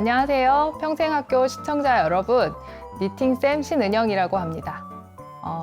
안녕하세요. 평생학교 시청자 여러분, 니팅쌤 신은영이라고 합니다.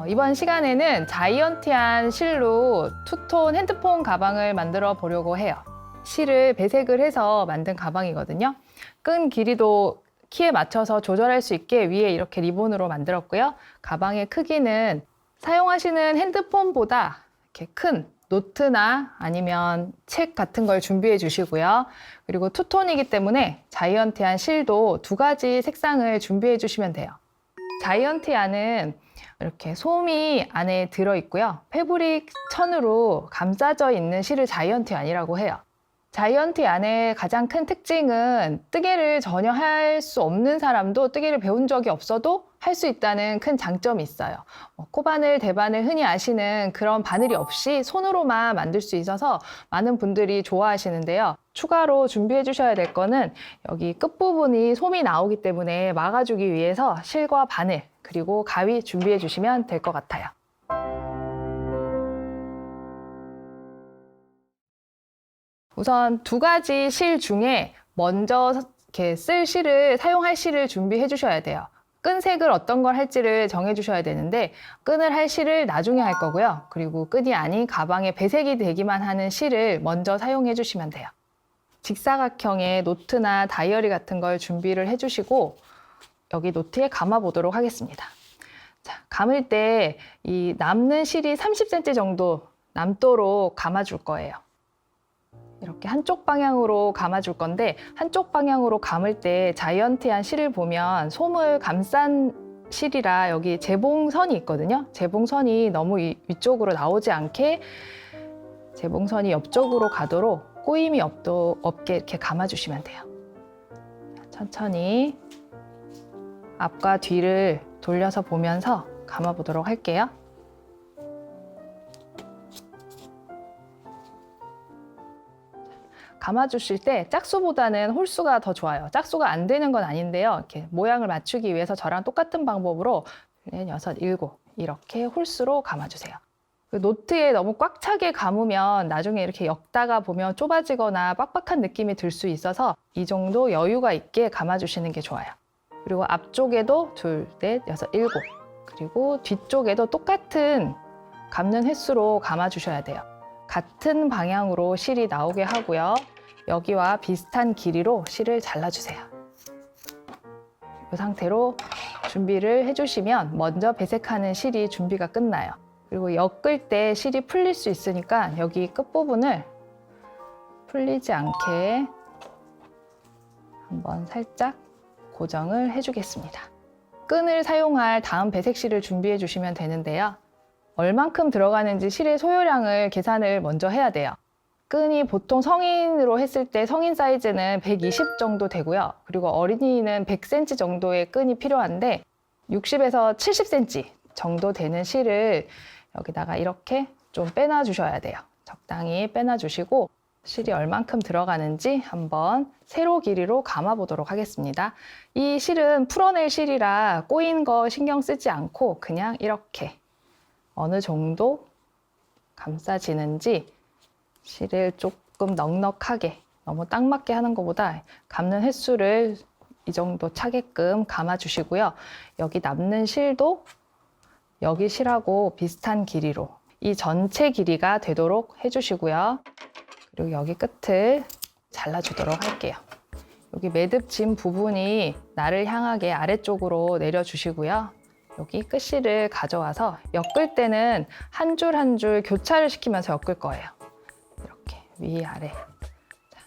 이번 시간에는 자이언티한 실로 투톤 핸드폰 가방을 만들어 보려고 해요. 실을 배색을 해서 만든 가방이거든요. 끈 길이도 키에 맞춰서 조절할 수 있게 위에 이렇게 리본으로 만들었고요. 가방의 크기는 사용하시는 핸드폰보다 이렇게 큰 노트나 아니면 책 같은 걸 준비해 주시고요. 그리고 투톤이기 때문에 자이언티한 실도 2가지 색상을 준비해 주시면 돼요. 자이언티한은 이렇게 솜이 안에 들어있고요. 패브릭 천으로 감싸져 있는 실을 자이언티한이라고 해요. 자이언티한의 가장 큰 특징은 뜨개를 전혀 할 수 없는 사람도 뜨개를 배운 적이 없어도 할 수 있다는 큰 장점이 있어요. 코바늘, 대바늘 흔히 아시는 그런 바늘이 없이 손으로만 만들 수 있어서 많은 분들이 좋아하시는데요. 추가로 준비해 주셔야 될 거는 여기 끝부분이 솜이 나오기 때문에 막아주기 위해서 실과 바늘 그리고 가위 준비해 주시면 될 것 같아요. 우선 2가지 실 중에 먼저 이렇게 쓸 실을, 사용할 실을 준비해 주셔야 돼요. 끈색을 어떤 걸 할지를 정해 주셔야 되는데 끈을 할 실을 나중에 할 거고요. 그리고 끈이 아닌 가방에 배색이 되기만 하는 실을 먼저 사용해 주시면 돼요. 직사각형의 노트나 다이어리 같은 걸 준비를 해 주시고 여기 노트에 감아 보도록 하겠습니다. 자, 감을 때 이 남는 실이 30cm 정도 남도록 감아 줄 거예요. 이렇게 한쪽 방향으로 감아줄 건데 한쪽 방향으로 감을 때 자이언티한 실을 보면 솜을 감싼 실이라 여기 재봉선이 있거든요. 재봉선이 너무 위쪽으로 나오지 않게 재봉선이 옆쪽으로 가도록 꼬임이 없게 이렇게 감아주시면 돼요. 천천히 앞과 뒤를 돌려서 보면서 감아보도록 할게요. 감아주실 때 짝수보다는 홀수가 더 좋아요. 짝수가 안 되는 건 아닌데요. 이렇게 모양을 맞추기 위해서 저랑 똑같은 방법으로 6, 7 이렇게 홀수로 감아주세요. 노트에 너무 꽉 차게 감으면 나중에 이렇게 엮다가 보면 좁아지거나 빡빡한 느낌이 들 수 있어서 이 정도 여유가 있게 감아주시는 게 좋아요. 그리고 앞쪽에도 2, 4, 6, 7 그리고 뒤쪽에도 똑같은 감는 het수로 감아주셔야 돼요. 같은 방향으로 실이 나오게 하고요. 여기와 비슷한 길이로 실을 잘라주세요. 이 상태로 준비를 해주시면 먼저 배색하는 실이 준비가 끝나요. 그리고 엮을 때 실이 풀릴 수 있으니까 여기 끝부분을 풀리지 않게 한번 살짝 고정을 해주겠습니다. 끈을 사용할 다음 배색실을 준비해 주시면 되는데요. 얼만큼 들어가는지 실의 소요량을 계산을 먼저 해야 돼요. 끈이 보통 성인으로 했을 때 성인 사이즈는 120 정도 되고요. 그리고 어린이는 100cm 정도의 끈이 필요한데 60에서 70cm 정도 되는 실을 여기다가 이렇게 좀 빼놔 주셔야 돼요. 적당히 빼놔 주시고 실이 얼만큼 들어가는지 한번 세로 길이로 감아 보도록 하겠습니다. 이 실은 풀어낼 실이라 꼬인 거 신경 쓰지 않고 그냥 이렇게 어느 정도 감싸지는지 실을 조금 넉넉하게 너무 딱 맞게 하는 것보다 감는 횟수를 이 정도 차게끔 감아주시고요. 여기 남는 실도 여기 실하고 비슷한 길이로 이 전체 길이가 되도록 해주시고요. 그리고 여기 끝을 잘라주도록 할게요. 여기 매듭 진 부분이 나를 향하게 아래쪽으로 내려주시고요. 여기 끝실을 가져와서 엮을 때는 한 줄 한 줄 교차를 시키면서 엮을 거예요. 이렇게 위아래. 자,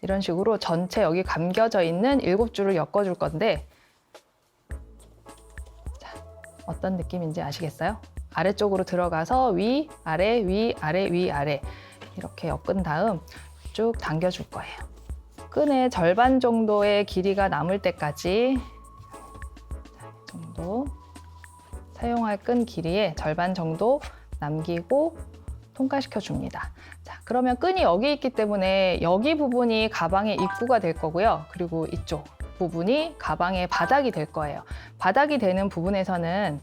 이런 식으로 전체 여기 감겨져 있는 7줄을 엮어줄 건데 자, 어떤 느낌인지 아시겠어요? 아래쪽으로 들어가서 위, 아래, 위, 아래, 위, 아래 이렇게 엮은 다음 쭉 당겨줄 거예요. 끈의 절반 정도의 길이가 남을 때까지 자, 이 정도 사용할 끈 길이의 절반 정도 남기고 통과시켜 줍니다. 자, 그러면 끈이 여기 있기 때문에 여기 부분이 가방의 입구가 될 거고요. 그리고 이쪽 부분이 가방의 바닥이 될 거예요. 바닥이 되는 부분에서는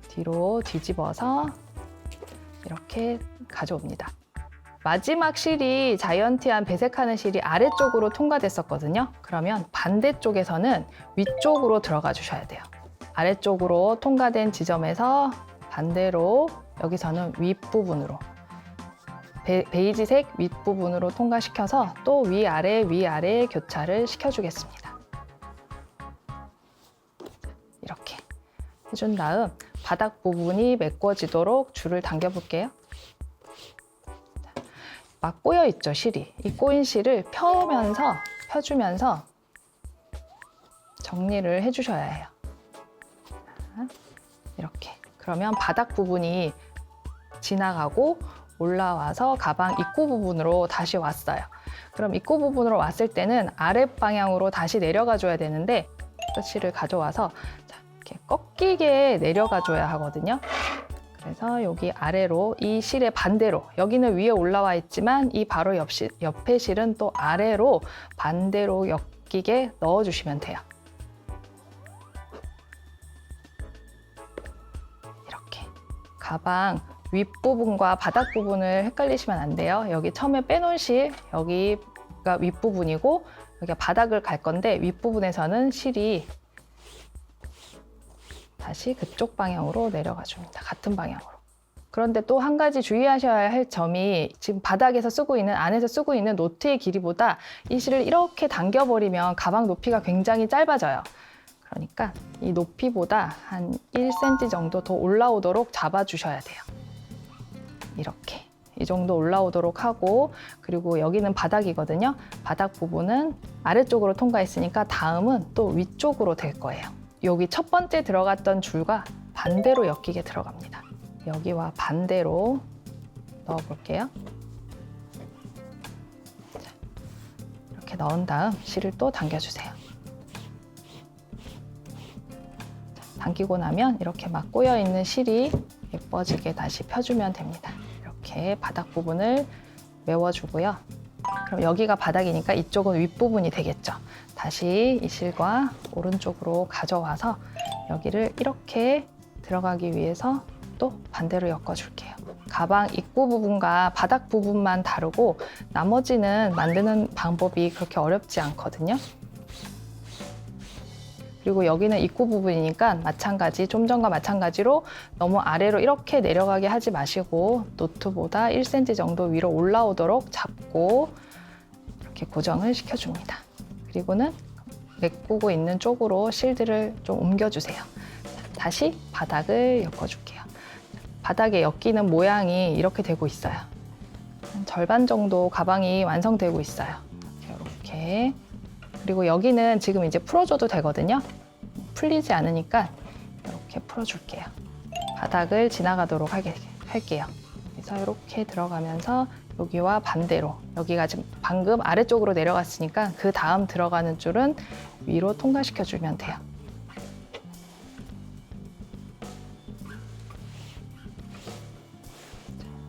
뒤로 뒤집어서 이렇게 가져옵니다. 마지막 실이 자이언티한 배색하는 실이 아래쪽으로 통과됐었거든요. 그러면 반대쪽에서는 위쪽으로 들어가 주셔야 돼요. 아래쪽으로 통과된 지점에서 반대로 여기서는 윗부분으로 베이지색 윗부분으로 통과시켜서 또 위아래 교차를 시켜주겠습니다. 이렇게 해준 다음 바닥 부분이 메꿔지도록 줄을 당겨 볼게요. 막 꼬여 있죠, 실이. 이 꼬인 실을 펴주면서 정리를 해주셔야 해요. 이렇게. 그러면 바닥 부분이 지나가고 올라와서 가방 입구 부분으로 다시 왔어요. 그럼 입구 부분으로 왔을 때는 아래 방향으로 다시 내려가 줘야 되는데 실을 가져와서 이렇게 꺾이게 내려가 줘야 하거든요. 그래서 여기 아래로 이 실의 반대로, 여기는 위에 올라와 있지만 이 바로 옆에 실은 또 아래로 반대로 엮이게 넣어주시면 돼요. 이렇게. 가방 윗부분과 바닥 부분을 헷갈리시면 안 돼요. 여기 처음에 빼놓은 실, 여기가 윗부분이고 여기가 바닥을 갈 건데 윗부분에서는 실이 다시 그쪽 방향으로 내려가 줍니다. 같은 방향으로. 그런데 또 한 가지 주의하셔야 할 점이 지금 바닥에서 안에서 쓰고 있는 노트의 길이보다 이 실을 이렇게 당겨버리면 가방 높이가 굉장히 짧아져요. 그러니까 이 높이보다 한 1cm 정도 더 올라오도록 잡아주셔야 돼요. 이렇게. 이 정도 올라오도록 하고, 그리고 여기는 바닥이거든요. 바닥 부분은 아래쪽으로 통과했으니까 다음은 또 위쪽으로 될 거예요. 여기 첫 번째 들어갔던 줄과 반대로 엮이게 들어갑니다. 여기와 반대로 넣어볼게요. 자, 이렇게 넣은 다음 실을 또 당겨주세요. 자, 당기고 나면 이렇게 막 꼬여있는 실이 예뻐지게 다시 펴주면 됩니다. 이렇게 바닥 부분을 메워주고요. 그럼 여기가 바닥이니까 이쪽은 윗부분이 되겠죠. 다시 이 실과 오른쪽으로 가져와서 여기를 이렇게 들어가기 위해서 또 반대로 엮어줄게요. 가방 입구 부분과 바닥 부분만 다르고 나머지는 만드는 방법이 그렇게 어렵지 않거든요. 그리고 여기는 입구 부분이니까 마찬가지, 좀 전과 마찬가지로 너무 아래로 이렇게 내려가게 하지 마시고 노트보다 1cm 정도 위로 올라오도록 잡고 이렇게 고정을 시켜줍니다. 그리고는 메꾸고 있는 쪽으로 실들을 좀 옮겨주세요. 다시 바닥을 엮어줄게요. 바닥에 엮이는 모양이 이렇게 되고 있어요. 한 절반 정도 가방이 완성되고 있어요. 이렇게. 그리고 여기는 지금 이제 풀어줘도 되거든요. 풀리지 않으니까 이렇게 풀어줄게요. 바닥을 지나가도록 할게요. 그래서 이렇게 들어가면서 여기와 반대로, 여기가 지금 방금 아래쪽으로 내려갔으니까 그 다음 들어가는 줄은 위로 통과시켜주면 돼요.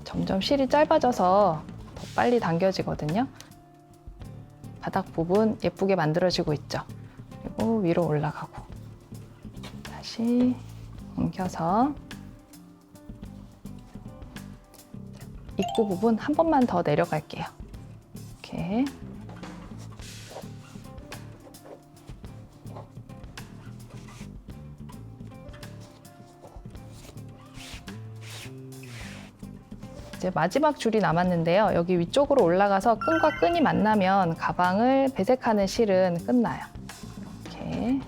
점점 실이 짧아져서 더 빨리 당겨지거든요. 바닥 부분 예쁘게 만들어지고 있죠. 그리고 위로 올라가고 다시 옮겨서 입구 부분 한 번만 더 내려갈게요. 이렇게. 이제 마지막 줄이 남았는데요. 여기 위쪽으로 올라가서 끈과 끈이 만나면 가방을 배색하는 실은 끝나요. 이렇게.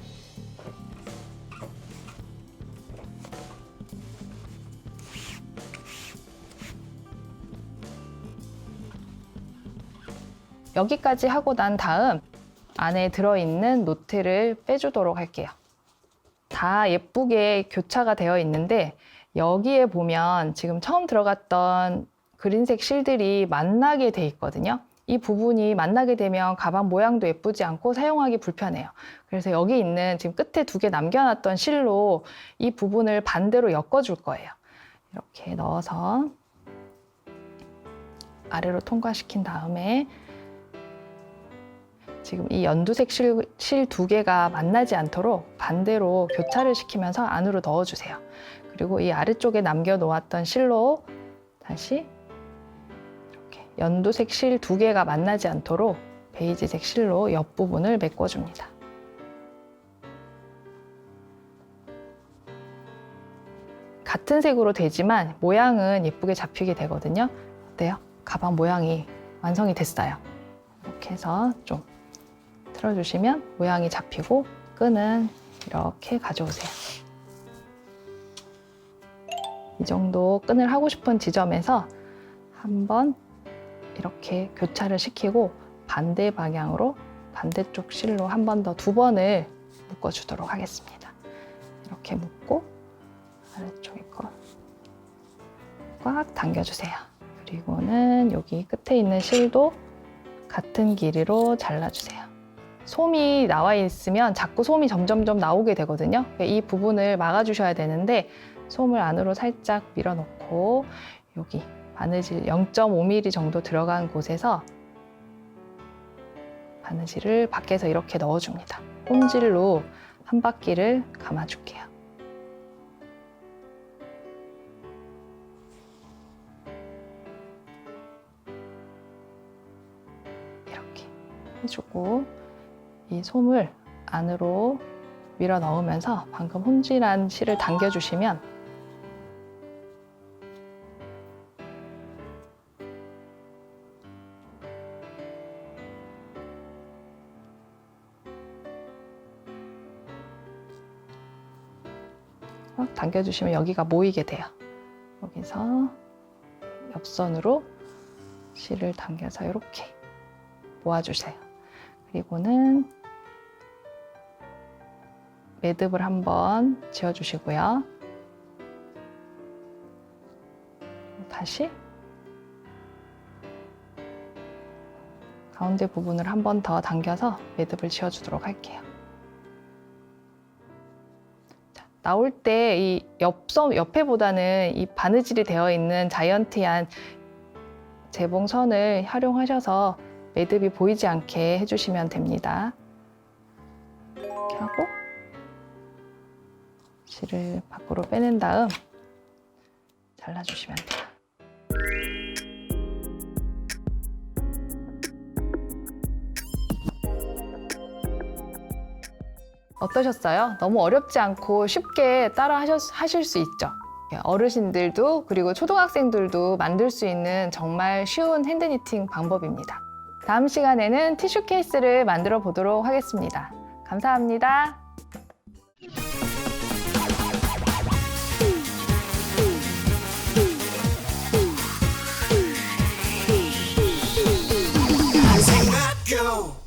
여기까지 하고 난 다음 안에 들어있는 노트를 빼주도록 할게요. 다 예쁘게 교차가 되어 있는데 여기에 보면 지금 처음 들어갔던 그린색 실들이 만나게 돼 있거든요. 이 부분이 만나게 되면 가방 모양도 예쁘지 않고 사용하기 불편해요. 그래서 여기 있는 지금 끝에 2개 남겨놨던 실로 이 부분을 반대로 엮어줄 거예요. 이렇게 넣어서 아래로 통과시킨 다음에 지금 이 연두색 실 2개가 만나지 않도록 반대로 교차를 시키면서 안으로 넣어주세요. 그리고 이 아래쪽에 남겨놓았던 실로 다시 이렇게 연두색 실 2개가 만나지 않도록 베이지색 실로 옆부분을 메꿔줍니다. 같은 색으로 되지만 모양은 예쁘게 잡히게 되거든요. 어때요? 가방 모양이 완성이 됐어요. 이렇게 해서 좀 틀어주시면 모양이 잡히고 끈은 이렇게 가져오세요. 이 정도 끈을 하고 싶은 지점에서 한번 이렇게 교차를 시키고 반대 방향으로 반대쪽 실로 한 번 더 2번을 묶어주도록 하겠습니다. 이렇게 묶고 아래쪽에 거 꽉 당겨주세요. 그리고는 여기 끝에 있는 실도 같은 길이로 잘라주세요. 솜이 나와 있으면 자꾸 솜이 점점점 나오게 되거든요. 이 부분을 막아주셔야 되는데 솜을 안으로 살짝 밀어넣고 여기 바느질 0.5mm 정도 들어간 곳에서 바느질을 밖에서 이렇게 넣어줍니다. 홈질로 한 바퀴를 감아줄게요. 이렇게 해주고 이 솜을 안으로 밀어 넣으면서 방금 홈질한 실을 당겨주시면 당겨주시면 여기가 모이게 돼요. 여기서 옆선으로 실을 당겨서 이렇게 모아주세요. 그리고는 매듭을 한번 지어주시고요. 다시 가운데 부분을 한 번 더 당겨서 매듭을 지어주도록 할게요. 자, 나올 때 이 옆에보다는 이 바느질이 되어 있는 자이언티한 재봉선을 활용하셔서 매듭이 보이지 않게 해주시면 됩니다. 이렇게 하고 실을 밖으로 빼낸 다음 잘라주시면 돼요. 어떠셨어요? 너무 어렵지 않고 쉽게 따라 하실 수 있죠? 어르신들도 그리고 초등학생들도 만들 수 있는 정말 쉬운 핸드니팅 방법입니다. 다음 시간에는 티슈 케이스를 만들어 보도록 하겠습니다. 감사합니다. Go!